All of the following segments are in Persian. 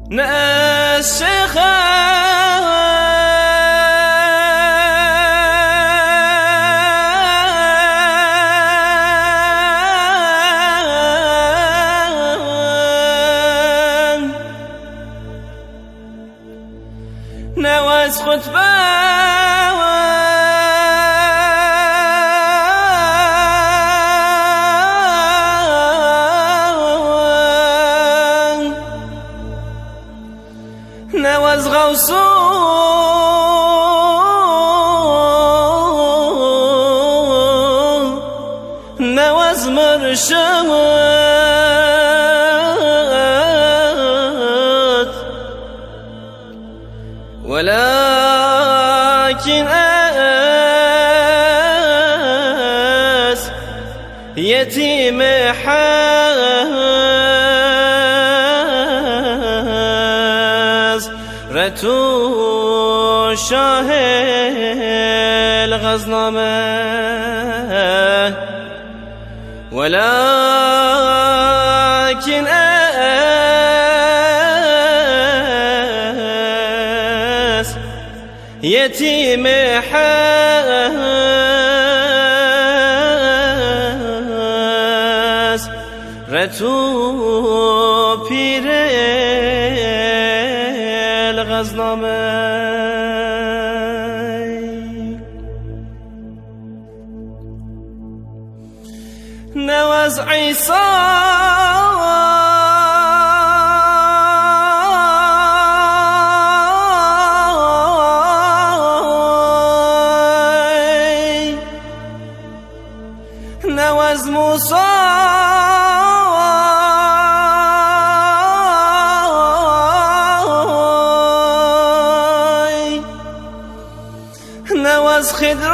ناس شيخة نواز خطبة نواز غوصو نواز مرشد ولكن أس يتيم حاز رتو شاه الغزنامه ولكن يتيم حاز رتو پیر الغزنامه نواز عیسی نواز موسی نواز خضر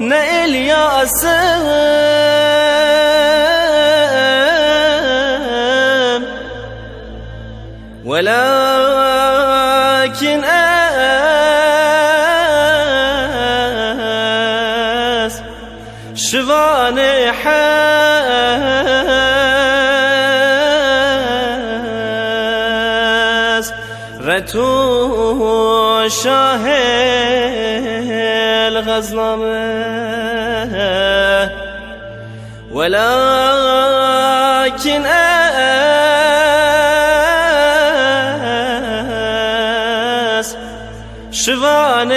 نه الیاس ولكن شوان حاز رتو شاه الغزنامه ولكن شوان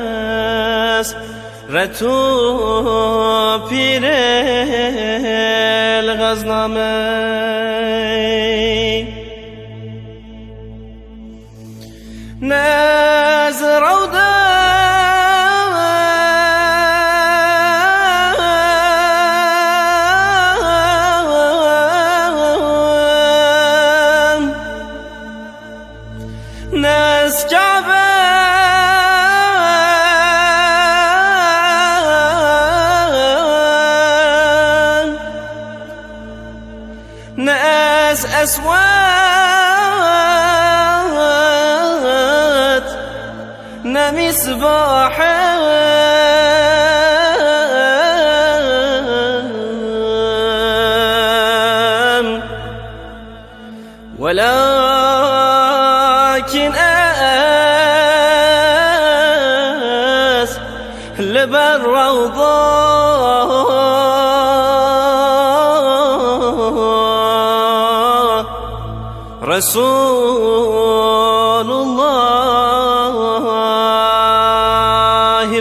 حاز رتو پیر الغزنامه ناز روضه ناس كعبه ناس أسود مصباح ولكن لبر روضة رسول الله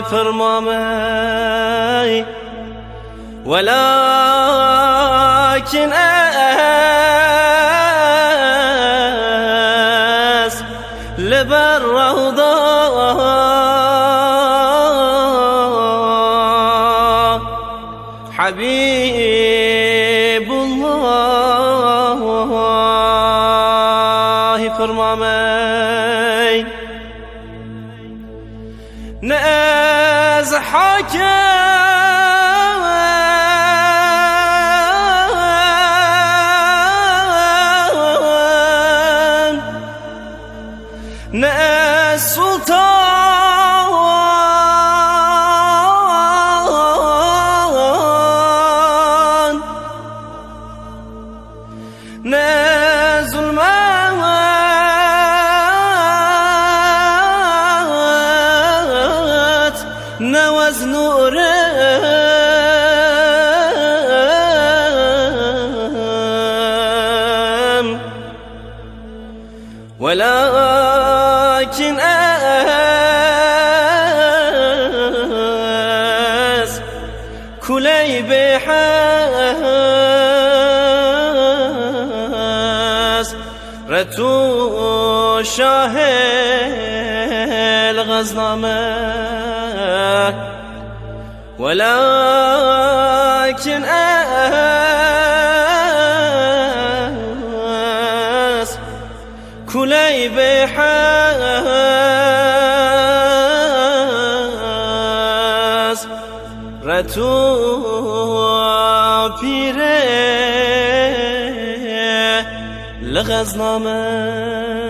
فرمامي ولكن لبر روضة حبيب الله فرمامي ناز حاكم ناس سلطان دورم ولكن از كلي بحس رتو شاه الغزنامه ولكن از كلي بحس رتو پیره لغزنامه